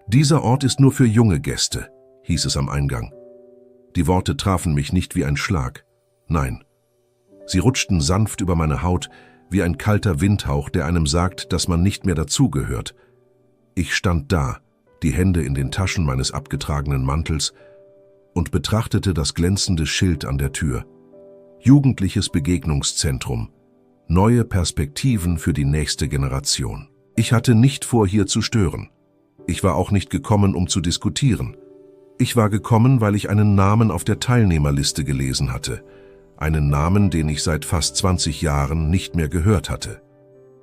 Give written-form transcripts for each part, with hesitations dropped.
»Dieser Ort ist nur für junge Gäste«, hieß es am Eingang. Die Worte trafen mich nicht wie ein Schlag. Nein. Sie rutschten sanft über meine Haut, wie ein kalter Windhauch, der einem sagt, dass man nicht mehr dazugehört. Ich stand da, die Hände in den Taschen meines abgetragenen Mantels, und betrachtete das glänzende Schild an der Tür. Jugendliches Begegnungszentrum. Neue Perspektiven für die nächste Generation. Ich hatte nicht vor, hier zu stören. Ich war auch nicht gekommen, um zu diskutieren. Ich war gekommen, weil ich einen Namen auf der Teilnehmerliste gelesen hatte. Einen Namen, den ich seit fast 20 Jahren nicht mehr gehört hatte.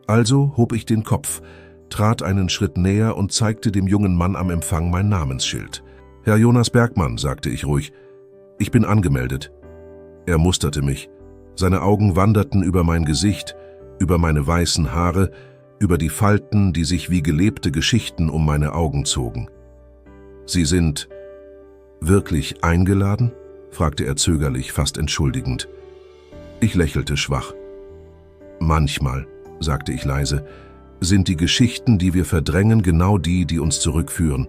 Also hob ich den Kopf, trat einen Schritt näher und zeigte dem jungen Mann am Empfang mein Namensschild. »Herr Jonas Bergmann«, sagte ich ruhig, »ich bin angemeldet.« Er musterte mich. Seine Augen wanderten über mein Gesicht, über meine weißen Haare, über die Falten, die sich wie gelebte Geschichten um meine Augen zogen. »Sie sind wirklich eingeladen?« fragte er zögerlich, fast entschuldigend. Ich lächelte schwach. »Manchmal«, sagte ich leise, »sind die Geschichten, die wir verdrängen, genau die, die uns zurückführen.«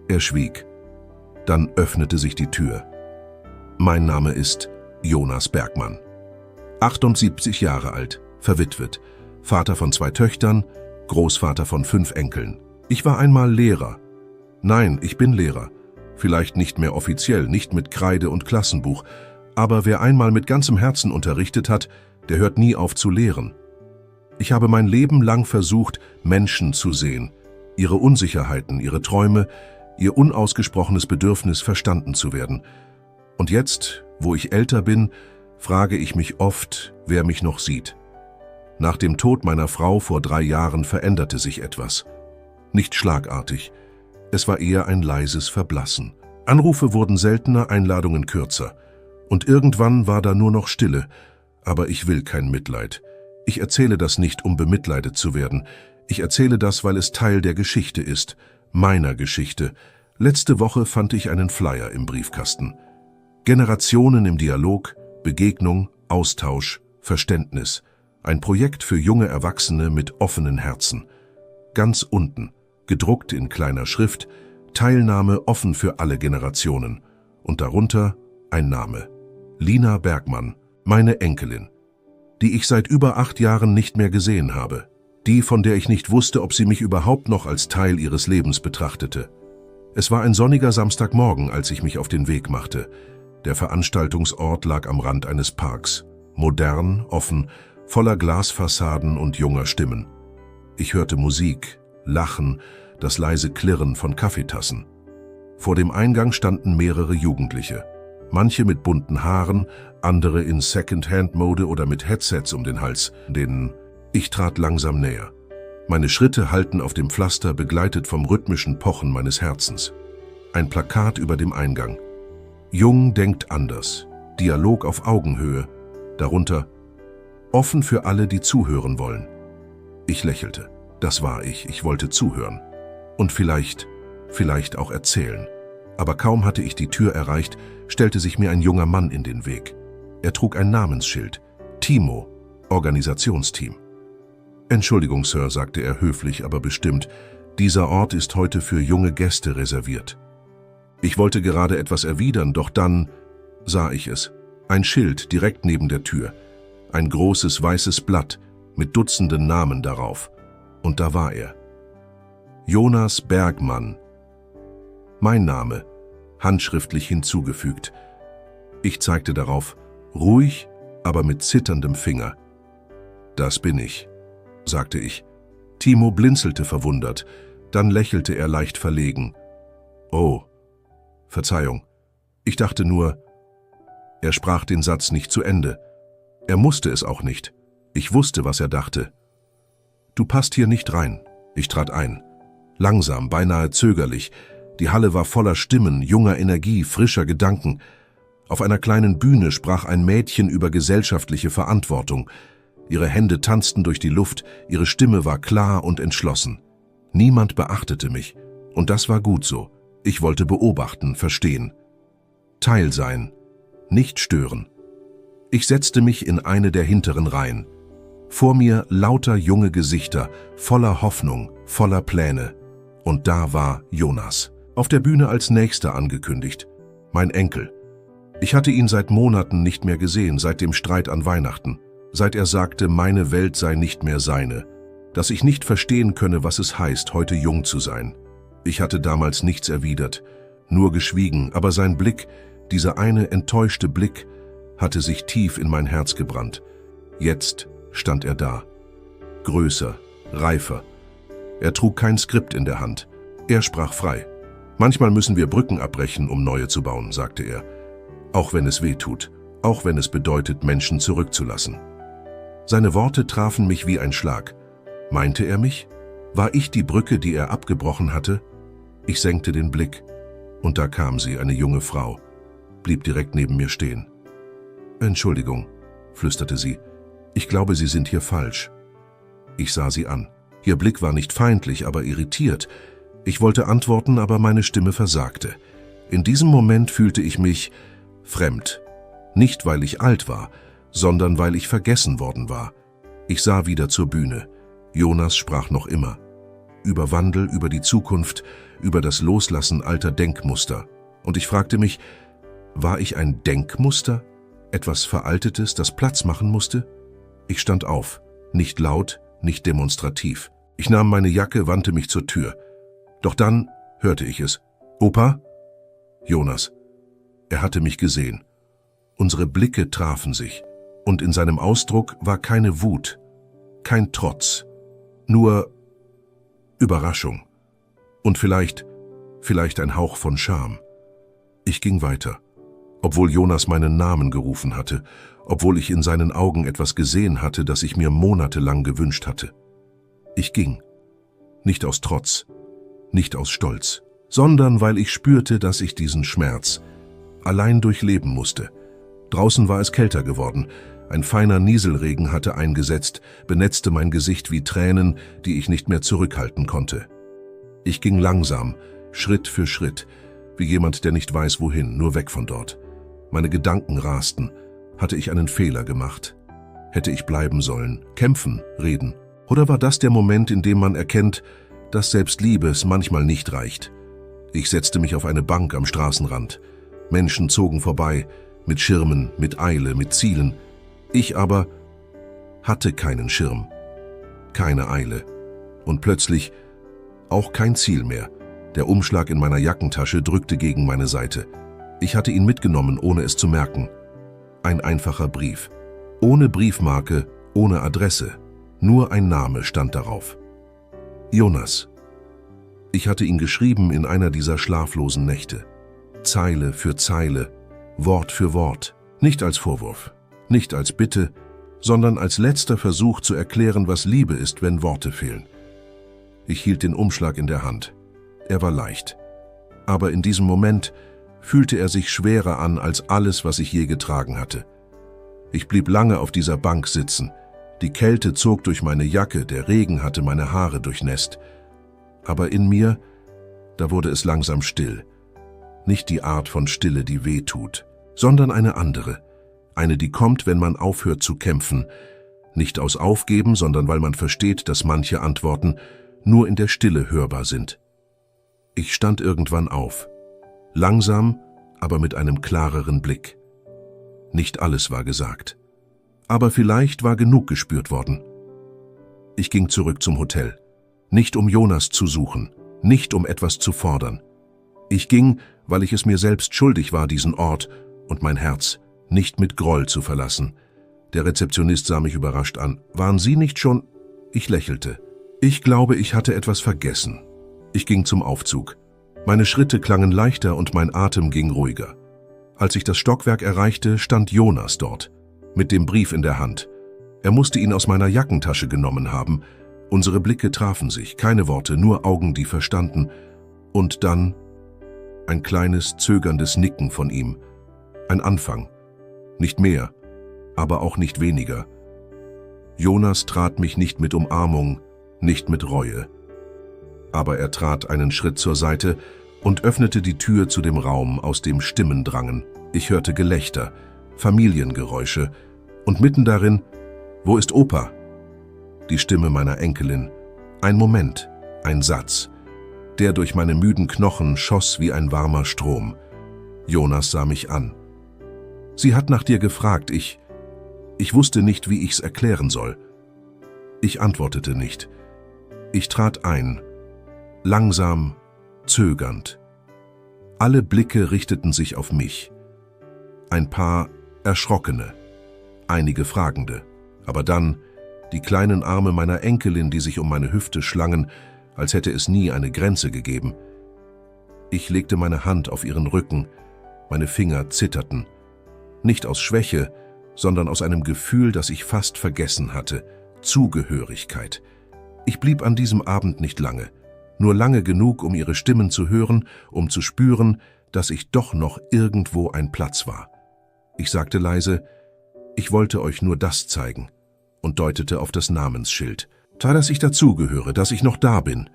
Er schwieg. Dann öffnete sich die Tür. »Mein Name ist Jonas Bergmann. 78 Jahre alt, verwitwet, Vater von 2 Töchtern, Großvater von 5 Enkeln. Ich war einmal Lehrer. Nein, ich bin Lehrer. Vielleicht nicht mehr offiziell, nicht mit Kreide und Klassenbuch, aber wer einmal mit ganzem Herzen unterrichtet hat, der hört nie auf zu lehren. Ich habe mein Leben lang versucht, Menschen zu sehen, ihre Unsicherheiten, ihre Träume, ihr unausgesprochenes Bedürfnis verstanden zu werden. Und jetzt, wo ich älter bin, frage ich mich oft, wer mich noch sieht. Nach dem Tod meiner Frau vor 3 Jahren veränderte sich etwas. Nicht schlagartig. Es war eher ein leises Verblassen. Anrufe wurden seltener, Einladungen kürzer. Und irgendwann war da nur noch Stille. Aber ich will kein Mitleid. Ich erzähle das nicht, um bemitleidet zu werden. Ich erzähle das, weil es Teil der Geschichte ist. Meiner Geschichte. Letzte Woche fand ich einen Flyer im Briefkasten. Generationen im Dialog, Begegnung, Austausch, Verständnis. Ein Projekt für junge Erwachsene mit offenen Herzen. Ganz unten, gedruckt in kleiner Schrift, Teilnahme offen für alle Generationen. Und darunter ein Name. Lina Bergmann, meine Enkelin, die ich seit über 8 Jahren nicht mehr gesehen habe. Die, von der ich nicht wusste, ob sie mich überhaupt noch als Teil ihres Lebens betrachtete. Es war ein sonniger Samstagmorgen, als ich mich auf den Weg machte. Der Veranstaltungsort lag am Rand eines Parks. Modern, offen, voller Glasfassaden und junger Stimmen. Ich hörte Musik, Lachen, das leise Klirren von Kaffeetassen. Vor dem Eingang standen mehrere Jugendliche. Manche mit bunten Haaren, andere in Second-Hand-Mode oder mit Headsets um den Hals. Ich trat langsam näher. Meine Schritte hallten auf dem Pflaster, begleitet vom rhythmischen Pochen meines Herzens. Ein Plakat über dem Eingang. Jung denkt anders. Dialog auf Augenhöhe. Darunter: offen für alle, die zuhören wollen. Ich lächelte. Das war ich. Ich wollte zuhören. Und vielleicht auch erzählen. Aber kaum hatte ich die Tür erreicht, stellte sich mir ein junger Mann in den Weg. Er trug ein Namensschild. Timo, Organisationsteam. »Entschuldigung, Sir«, sagte er höflich, aber bestimmt, »dieser Ort ist heute für junge Gäste reserviert.« Ich wollte gerade etwas erwidern, doch dann sah ich es. Ein Schild direkt neben der Tür. Ein großes weißes Blatt mit Dutzenden Namen darauf. Und da war er. Jonas Bergmann. Mein Name, handschriftlich hinzugefügt. Ich zeigte darauf, ruhig, aber mit zitterndem Finger. »Das bin ich«, sagte ich. Timo blinzelte verwundert, dann lächelte er leicht verlegen. »Oh, Verzeihung, ich dachte nur...« Er sprach den Satz nicht zu Ende. Er musste es auch nicht. Ich wusste, was er dachte. »Du passt hier nicht rein.« Ich trat ein. Langsam, beinahe zögerlich. Die Halle war voller Stimmen, junger Energie, frischer Gedanken. Auf einer kleinen Bühne sprach ein Mädchen über gesellschaftliche Verantwortung. Ihre Hände tanzten durch die Luft, ihre Stimme war klar und entschlossen. Niemand beachtete mich. Und das war gut so. Ich wollte beobachten, verstehen. Teil sein, nicht stören. Ich setzte mich in eine der hinteren Reihen. Vor mir lauter junge Gesichter, voller Hoffnung, voller Pläne. Und da war Jonas, auf der Bühne als Nächster angekündigt. Mein Enkel. Ich hatte ihn seit Monaten nicht mehr gesehen, seit dem Streit an Weihnachten. Seit er sagte, meine Welt sei nicht mehr seine. Dass ich nicht verstehen könne, was es heißt, heute jung zu sein. Ich hatte damals nichts erwidert, nur geschwiegen, aber sein Blick, dieser eine enttäuschte Blick, hatte sich tief in mein Herz gebrannt. Jetzt stand er da. Größer, reifer. Er trug kein Skript in der Hand. Er sprach frei. Manchmal müssen wir Brücken abbrechen, um neue zu bauen, sagte er. Auch wenn es weh tut, auch wenn es bedeutet, Menschen zurückzulassen. Seine Worte trafen mich wie ein Schlag. Meinte er mich? War ich die Brücke, die er abgebrochen hatte? Ich senkte den Blick, und da kam sie, eine junge Frau, blieb direkt neben mir stehen. »Entschuldigung«, flüsterte sie, »ich glaube, Sie sind hier falsch.« Ich sah sie an. Ihr Blick war nicht feindlich, aber irritiert. Ich wollte antworten, aber meine Stimme versagte. In diesem Moment fühlte ich mich fremd. Nicht, weil ich alt war, sondern weil ich vergessen worden war. Ich sah wieder zur Bühne. Jonas sprach noch immer. Über Wandel, über die Zukunft, über das Loslassen alter Denkmuster. Und ich fragte mich, war ich ein Denkmuster? Etwas Veraltetes, das Platz machen musste? Ich stand auf, nicht laut, nicht demonstrativ. Ich nahm meine Jacke, wandte mich zur Tür. Doch dann hörte ich es. »Opa?« Jonas. Er hatte mich gesehen. Unsere Blicke trafen sich. Und in seinem Ausdruck war keine Wut, kein Trotz, nur Überraschung. Und vielleicht ein Hauch von Scham. Ich ging weiter. Obwohl Jonas meinen Namen gerufen hatte, obwohl ich in seinen Augen etwas gesehen hatte, das ich mir monatelang gewünscht hatte. Ich ging. Nicht aus Trotz, nicht aus Stolz, sondern weil ich spürte, dass ich diesen Schmerz allein durchleben musste. Draußen war es kälter geworden. Ein feiner Nieselregen hatte eingesetzt, benetzte mein Gesicht wie Tränen, die ich nicht mehr zurückhalten konnte. Ich ging langsam, Schritt für Schritt, wie jemand, der nicht weiß, wohin, nur weg von dort. Meine Gedanken rasten. Hatte ich einen Fehler gemacht? Hätte ich bleiben sollen, kämpfen, reden? Oder war das der Moment, in dem man erkennt, dass selbst Liebe es manchmal nicht reicht? Ich setzte mich auf eine Bank am Straßenrand. Menschen zogen vorbei, mit Schirmen, mit Eile, mit Zielen. Ich aber hatte keinen Schirm, keine Eile und plötzlich auch kein Ziel mehr. Der Umschlag in meiner Jackentasche drückte gegen meine Seite. Ich hatte ihn mitgenommen, ohne es zu merken. Ein einfacher Brief. Ohne Briefmarke, ohne Adresse. Nur ein Name stand darauf. Jonas. Ich hatte ihn geschrieben in einer dieser schlaflosen Nächte. Zeile für Zeile, Wort für Wort. Nicht als Vorwurf, nicht als Bitte, sondern als letzter Versuch zu erklären, was Liebe ist, wenn Worte fehlen. Ich hielt den Umschlag in der Hand. Er war leicht. Aber in diesem Moment fühlte er sich schwerer an als alles, was ich je getragen hatte. Ich blieb lange auf dieser Bank sitzen. Die Kälte zog durch meine Jacke, der Regen hatte meine Haare durchnässt. Aber in mir, da wurde es langsam still. Nicht die Art von Stille, die weh tut, sondern eine andere. Eine, die kommt, wenn man aufhört zu kämpfen. Nicht aus Aufgeben, sondern weil man versteht, dass manche Antworten nur in der Stille hörbar sind. Ich stand irgendwann auf. Langsam, aber mit einem klareren Blick. Nicht alles war gesagt. Aber vielleicht war genug gespürt worden. Ich ging zurück zum Hotel. Nicht um Jonas zu suchen, nicht um etwas zu fordern. Ich ging, weil ich es mir selbst schuldig war, diesen Ort und mein Herz nicht mit Groll zu verlassen. Der Rezeptionist sah mich überrascht an. »Waren Sie nicht schon?« Ich lächelte. Ich glaube, ich hatte etwas vergessen. Ich ging zum Aufzug. Meine Schritte klangen leichter und mein Atem ging ruhiger. Als ich das Stockwerk erreichte, stand Jonas dort, mit dem Brief in der Hand. Er musste ihn aus meiner Jackentasche genommen haben. Unsere Blicke trafen sich, keine Worte, nur Augen, die verstanden. Und dann ein kleines, zögerndes Nicken von ihm. Ein Anfang. Nicht mehr, aber auch nicht weniger. Jonas trat mich nicht mit Umarmung, nicht mit Reue. Aber er trat einen Schritt zur Seite und öffnete die Tür zu dem Raum, aus dem Stimmen drangen. Ich hörte Gelächter, Familiengeräusche und mitten darin, »Wo ist Opa?« Die Stimme meiner Enkelin. Ein Moment, ein Satz. Der durch meine müden Knochen schoss wie ein warmer Strom. Jonas sah mich an. »Sie hat nach dir gefragt, ich wusste nicht, wie ich's erklären soll.« Ich antwortete nicht. Ich trat ein, langsam, zögernd. Alle Blicke richteten sich auf mich. Ein paar Erschrockene, einige Fragende, aber dann die kleinen Arme meiner Enkelin, die sich um meine Hüfte schlangen, als hätte es nie eine Grenze gegeben. Ich legte meine Hand auf ihren Rücken, meine Finger zitterten. Nicht aus Schwäche, sondern aus einem Gefühl, das ich fast vergessen hatte, Zugehörigkeit. Ich blieb an diesem Abend nicht lange, nur lange genug, um ihre Stimmen zu hören, um zu spüren, dass ich doch noch irgendwo ein Platz war. Ich sagte leise, ich wollte euch nur das zeigen und deutete auf das Namensschild. Dass ich dazugehöre, dass ich noch da bin.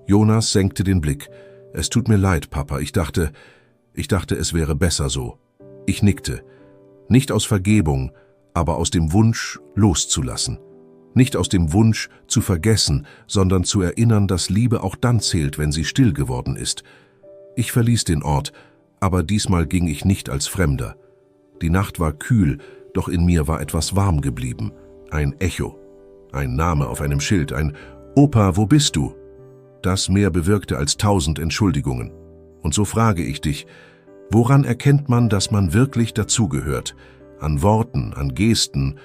Jonas senkte den Blick. Es tut mir leid, Papa, ich dachte, es wäre besser so. Ich nickte. Nicht aus Vergebung, aber aus dem Wunsch, loszulassen. Nicht aus dem Wunsch, zu vergessen, sondern zu erinnern, dass Liebe auch dann zählt, wenn sie still geworden ist. Ich verließ den Ort, aber diesmal ging ich nicht als Fremder. Die Nacht war kühl, doch in mir war etwas warm geblieben. Ein Echo, ein Name auf einem Schild, ein »Opa, wo bist du?« Das mehr bewirkte als 1000 Entschuldigungen. Und so frage ich dich, woran erkennt man, dass man wirklich dazugehört? An Worten, an Gesten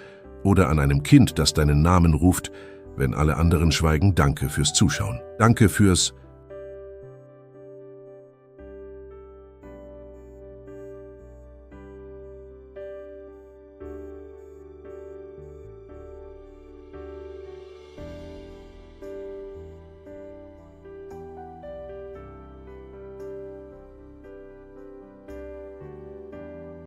oder an einem Kind, das deinen Namen ruft, wenn alle anderen schweigen? Danke fürs Zuschauen. Danke fürs